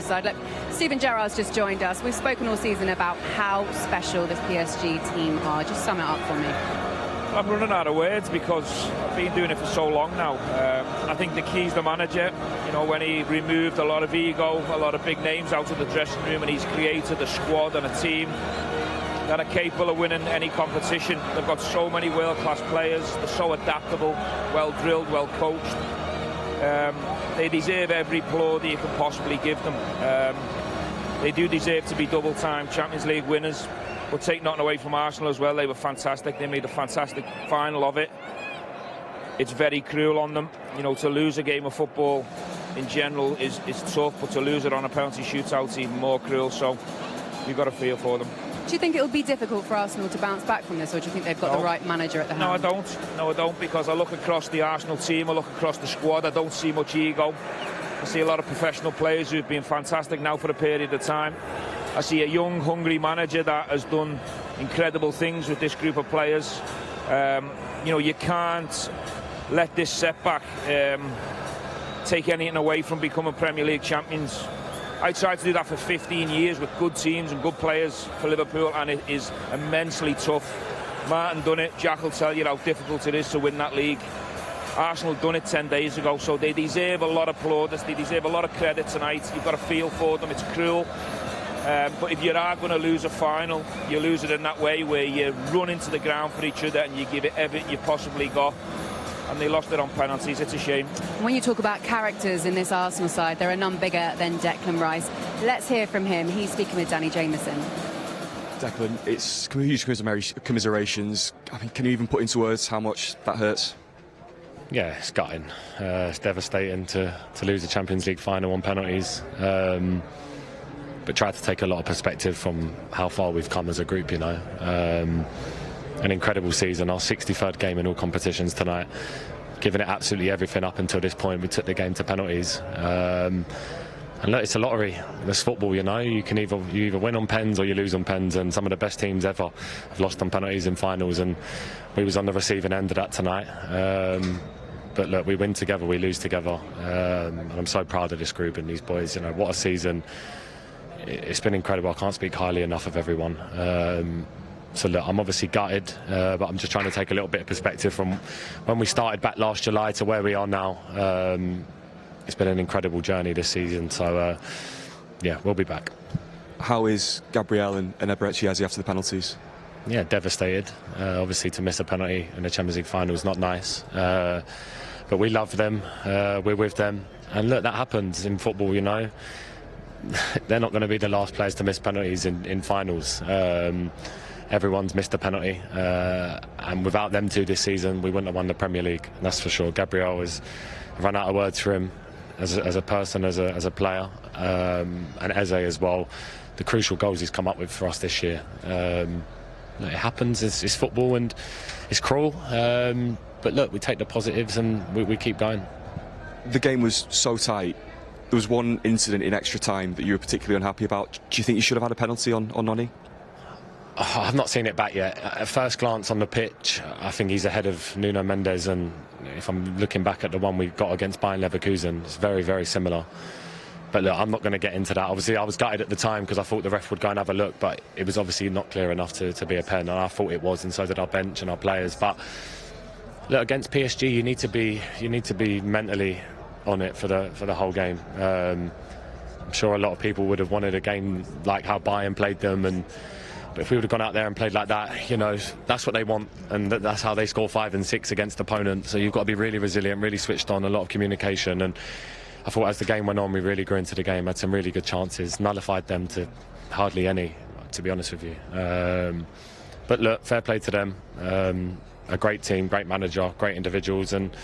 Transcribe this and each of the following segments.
PSG side. Look, Steven Gerrard's just joined us. We've spoken all season about how special this PSG team are. Just sum it up for me. I'm running out of words because I've been doing it for so long now. I think the key's the manager. You know, when he removed a lot of ego, a lot of big names out of the dressing room, and he's created a squad and a team that are capable of winning any competition. They've got so many world-class players. They're so adaptable, well-drilled, well-coached. They deserve every applaud that you can possibly give them. They do deserve to be double-time Champions League winners. But take nothing away from Arsenal as well. They were fantastic. They made a fantastic final of it. It's very cruel on them. You know, to lose a game of football in general is tough, but to lose it on a penalty shootout is even more cruel. So you've got to feel for them. Do you think it will be difficult for Arsenal to bounce back from this, or do you think they've got the right manager at the helm? No, I don't, because I look across the Arsenal team, I look across the squad, I don't see much ego. I see a lot of professional players who've been fantastic now for a period of time. I see a young, hungry manager that has done incredible things with this group of players. You know, you can't let this setback take anything away from becoming Premier League champions. I tried to do that for 15 years with good teams and good players for Liverpool, and it is immensely tough. Martin done it. Jack will tell you how difficult it is to win that league. Arsenal done it 10 days ago, so they deserve a lot of plaudits. They deserve a lot of credit tonight. You've got to feel for them. It's cruel. But if you are going to lose a final, you lose it in that way where you run into the ground for each other and you give it everything you possibly got. And they lost it on penalties. It's a shame. When you talk about characters in this Arsenal side, there are none bigger than Declan Rice. Let's hear from him. He's speaking with Danny Jameson. Declan, it's huge commiserations. I mean, can you even put into words how much that hurts? Yeah, it's gutting. It's devastating to lose the Champions League final on penalties. But try to take a lot of perspective from how far we've come as a group, you know. An incredible season, our 63rd game in all competitions tonight, giving it absolutely everything up until this point. We took the game to penalties. And look, it's a lottery. It's football, you know. You either win on pens or you lose on pens, and some of the best teams ever have lost on penalties in finals, and we was on the receiving end of that tonight. But look, we win together, we lose together. And I'm so proud of this group and these boys. You know, what a season. It's been incredible. I can't speak highly enough of everyone. So look, I'm obviously gutted, but I'm just trying to take a little bit of perspective from when we started back last July to where we are now. It's been an incredible journey this season, so yeah, we'll be back. How is Gabriel and Eberechi after the penalties? Yeah, devastated. Obviously, to miss a penalty in the Champions League final is not nice, but we love them, we're with them, and look, that happens in football, you know. They're not going to be the last players to miss penalties in finals. Everyone's missed a penalty, and without them two this season, we wouldn't have won the Premier League, that's for sure. Gabriel has run out of words for him as a person, as a player, and Eze as well. The crucial goals he's come up with for us this year. It happens, it's football and it's cruel, but look, we take the positives and we keep going. The game was so tight. There was one incident in extra time that you were particularly unhappy about. Do you think you should have had a penalty on Noni? Oh, I've not seen it back yet. At first glance on the pitch, I think he's ahead of Nuno Mendes, and if I'm looking back at the one we got against Bayern Leverkusen, it's very, very similar. But look, I'm not going to get into that. Obviously, I was gutted at the time because I thought the ref would go and have a look, but it was obviously not clear enough to be a pen, and I thought it was, and so did our bench and our players. But look, against PSG, you need to be mentally on it for the whole game. I'm sure a lot of people would have wanted a game like how Bayern played them, but if we would have gone out there and played like that, you know, that's what they want, and that's how they score 5 and 6 against opponents. So you've got to be really resilient, really switched on, a lot of communication. And I thought as the game went on, we really grew into the game, had some really good chances, nullified them to hardly any, to be honest with you. But look, fair play to them. A great team, great manager, great individuals, and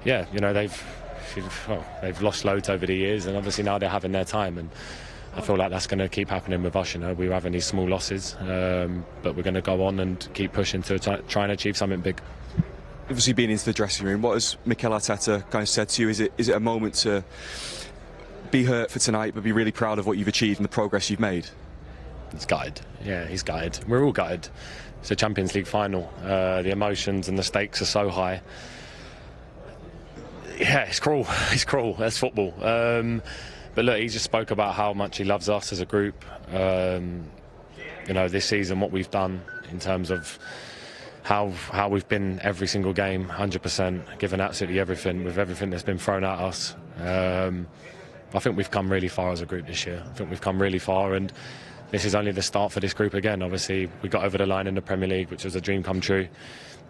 yeah, you know, they've lost loads over the years, and obviously now they're having their time, and I feel like that's going to keep happening with us. You know, we're having these small losses, but we're going to go on and keep pushing to try and achieve something big. Obviously, being into the dressing room, what has Mikel Arteta kind of said to you? Is it a moment to be hurt for tonight, but be really proud of what you've achieved and the progress you've made? He's gutted. Yeah, he's gutted. We're all gutted. It's a Champions League final. The emotions and the stakes are so high. Yeah, it's cruel. It's cruel. That's football. But look, he just spoke about how much he loves us as a group. You know, this season, what we've done in terms of how we've been every single game, 100%, given absolutely everything, with everything that's been thrown at us. I think we've come really far as a group this year. I think we've come really far, and this is only the start for this group again. Obviously, we got over the line in the Premier League, which was a dream come true.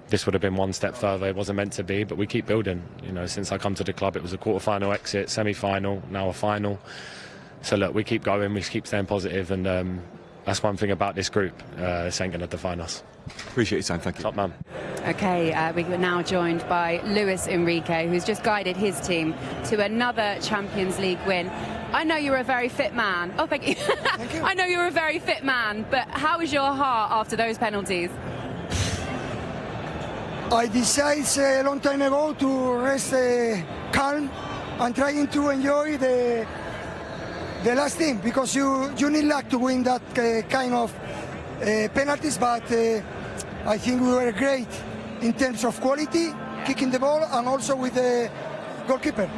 This would have been one step further. It wasn't meant to be, but we keep building. You know, since I come to the club, it was a quarter-final exit, semi-final, now a final. So look, we keep going, we keep staying positive, and that's one thing about this group. This ain't going to define us. Appreciate your time, thank you. Top man. Okay, we're now joined by Luis Enrique, who's just guided his team to another Champions League win. I know you're a very fit man. Oh, thank you. Thank you. I know you're a very fit man, but how is your heart after those penalties? I decided a long time ago to rest calm and trying to enjoy the last thing, because you need luck to win that kind of penalties, but I think we were great in terms of quality, kicking the ball, and also with the goalkeeper.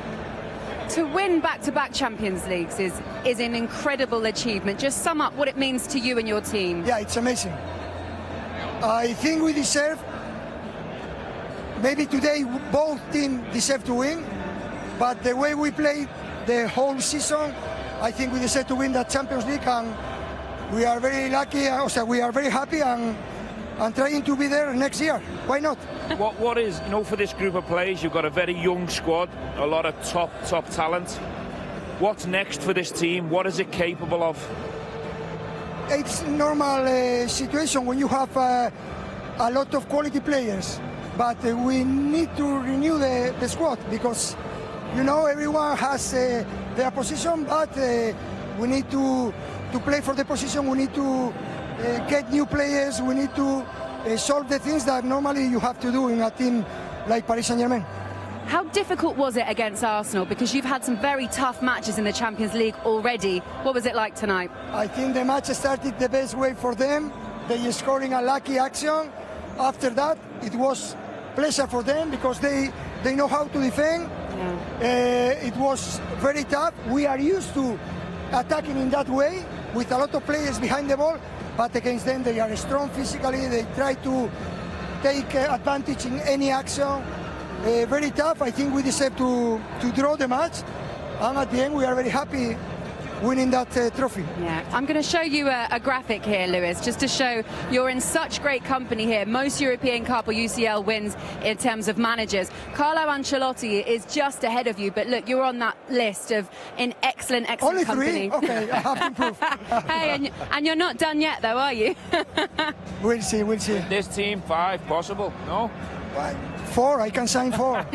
To win back-to-back Champions Leagues is an incredible achievement. Just sum up what it means to you and your team. Yeah, it's amazing. I think we deserve, maybe today both teams deserve to win, but the way we played the whole season, I think we deserve to win that Champions League, and we are very lucky, also we are very happy and trying to be there next year. Why not? What is, you know, for this group of players, you've got a very young squad, a lot of top talent. What's next for this team? What is it capable of? It's a normal situation when you have a lot of quality players, but we need to renew the squad, because, you know, everyone has their position, but we need to play for the position. We need to get new players. We need to solve the things that normally you have to do in a team like Paris Saint-Germain. How difficult was it against Arsenal? Because you've had some very tough matches in the Champions League already. What was it like tonight? I think the match started the best way for them. They scoring a lucky action. After that, it was pleasure for them, because they know how to defend. Yeah. It was very tough. We are used to attacking in that way, with a lot of players behind the ball, but against them they are strong physically. They try to take advantage in any action. Very tough. I think we deserve to draw the match, and at the end we are very happy winning that trophy. Yeah, I'm going to show you a graphic here, Luis, just to show you're in such great company here. Most European Cup or UCL wins in terms of managers. Carlo Ancelotti is just ahead of you, but look, you're on that list of in excellent Only company. 3? Okay, I have to improve. Hey, and you're not done yet, though, are you? We'll see, we'll see. This team, 5 possible, no? 4, I can sign 4.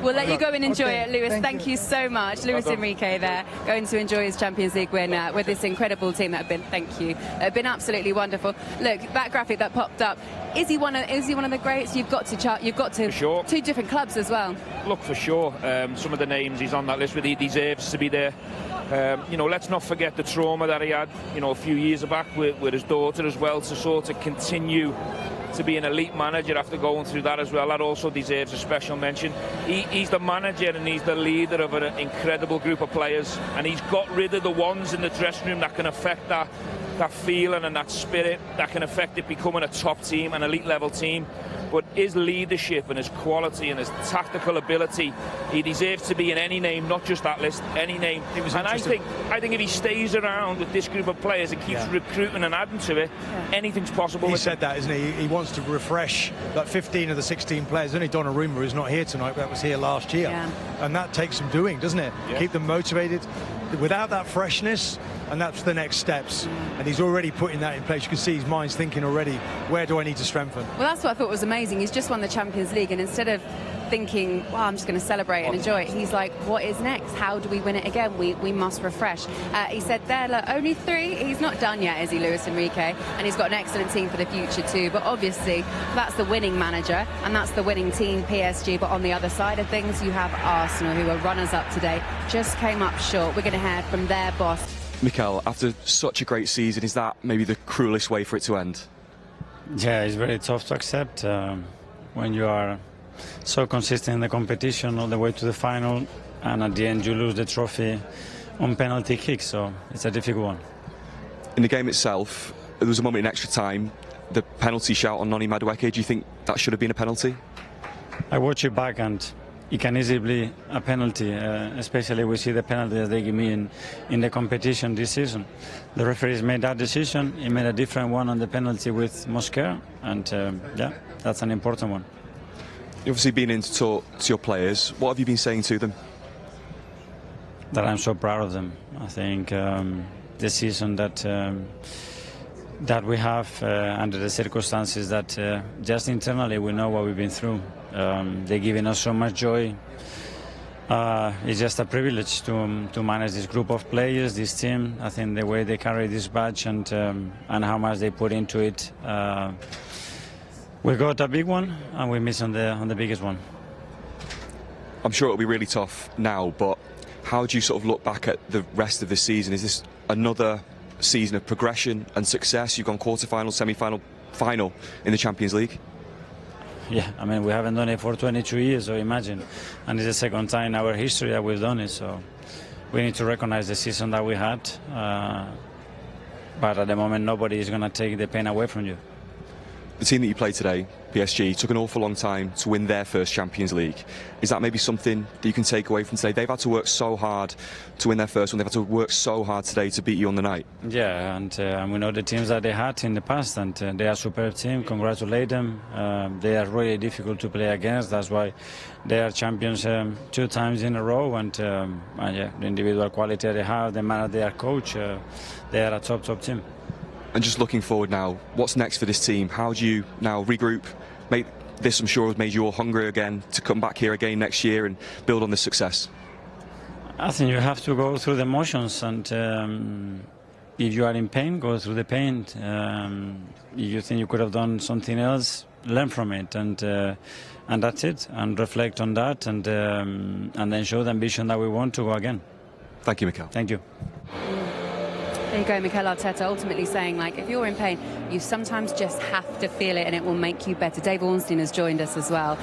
We'll let you go and enjoy it, Luis. Thank you so much. Luis Enrique there, going to enjoy his Champions League win with this incredible team that have been absolutely wonderful. Look, that graphic that popped up, is he one of the greats? You've got to For sure. 2 different clubs as well. Look, for sure, some of the names he's on that list with, he deserves to be there. You know, let's not forget the trauma that he had, you know, a few years back with his daughter as well, to sort of continue to be an elite manager after going through that as well. That also deserves a special mention. He's the manager and he's the leader of an incredible group of players, and he's got rid of the ones in the dressing room that can affect that feeling and that spirit, that can affect it becoming a top team, an elite level team. But his leadership and his quality and his tactical ability, he deserves to be in any name, not just that list, any name. And I think if he stays around with this group of players and keeps recruiting and adding to it, anything's possible. He said that, isn't he? He wants to refresh like 15 of the 16 players. Only Donnarumma, who's not here tonight, that was here last year. Yeah. And that takes some doing, doesn't it? Yeah. Keep them motivated. Without that freshness, and that's the next steps. And he's already putting that in place. You can see his mind's thinking already, where do I need to strengthen? Well, that's what I thought was amazing. He's just won the Champions League, and instead of thinking, well, I'm just going to celebrate and enjoy it, he's like, what is next? How do we win it again? We must refresh. He said there, look, only 3. He's not done yet, is he, Luis Enrique? And he's got an excellent team for the future too. But obviously, that's the winning manager, and that's the winning team, PSG. But on the other side of things, you have Arsenal, who are runners-up today, just came up short. We're going to hear from their boss. Mikel, after such a great season, is that maybe the cruelest way for it to end? Yeah, it's very tough to accept when you are so consistent in the competition all the way to the final, and at the end you lose the trophy on penalty kicks, so it's a difficult one. In the game itself, there was a moment in extra time, the penalty shout on Noni Madueke. Do you think that should have been a penalty? I watch it back and it can easily be a penalty, especially we see the penalty that they give me in the competition this season. The referees made that decision. He made a different one on the penalty with Mosquera, and yeah, that's an important one. You've obviously been in to talk to your players. What have you been saying to them? That I'm so proud of them. I think the season that we have under the circumstances that just internally we know what we've been through. They're giving us so much joy. It's just a privilege to manage this group of players, this team. I think the way they carry this badge and how much they put into it. We got a big one and we miss on the biggest one. I'm sure it'll be really tough now, but how do you sort of look back at the rest of the season? Is this another season of progression and success? You've gone quarter-final, semi-final, final in the Champions League. Yeah, I mean, we haven't done it for 22 years, so imagine. And it's the second time in our history that we've done it, so we need to recognize the season that we had. But at the moment, nobody is going to take the pain away from you. The team that you played today, PSG, took an awful long time to win their first Champions League. Is that maybe something that you can take away from today? They've had to work so hard to win their first one. They've had to work so hard today to beat you on the night. Yeah, and we know the teams that they had in the past, and they are a superb team. Congratulate them. They are really difficult to play against. That's why they are champions 2 times in a row. And yeah, the individual quality they have, the manner they are coached, they are a top team. And just looking forward now, what's next for this team? How do you now regroup? This, I'm sure, has made you all hungry again to come back here again next year and build on this success. I think you have to go through the motions, and if you are in pain, go through the pain. If you think you could have done something else, learn from it, and that's it. And reflect on that, and then show the ambition that we want to go again. Thank you, Mikel. Thank you. There you go, Mikel Arteta ultimately saying, like, if you're in pain, you sometimes just have to feel it and it will make you better. Dave Ornstein has joined us as well.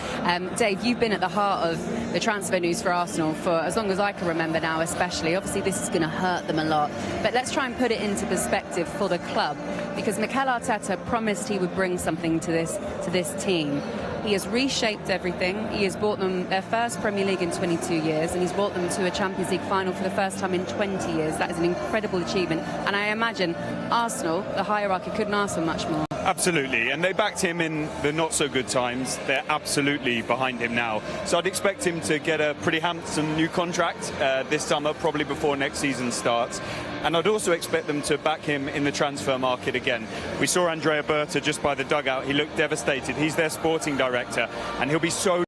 Dave, you've been at the heart of the transfer news for Arsenal for as long as I can remember now, especially. Obviously, this is going to hurt them a lot. But let's try and put it into perspective for the club, because Mikel Arteta promised he would bring something to this team. He has reshaped everything. He has brought them their first Premier League in 22 years, and he's brought them to a Champions League final for the first time in 20 years. That is an incredible achievement. And I imagine Arsenal, the hierarchy, couldn't ask for much more. Absolutely, and they backed him in the not-so-good times. They're absolutely behind him now. So I'd expect him to get a pretty handsome new contract this summer, probably before next season starts. And I'd also expect them to back him in the transfer market again. We saw Andrea Berta just by the dugout. He looked devastated. He's their sporting director, and he'll be so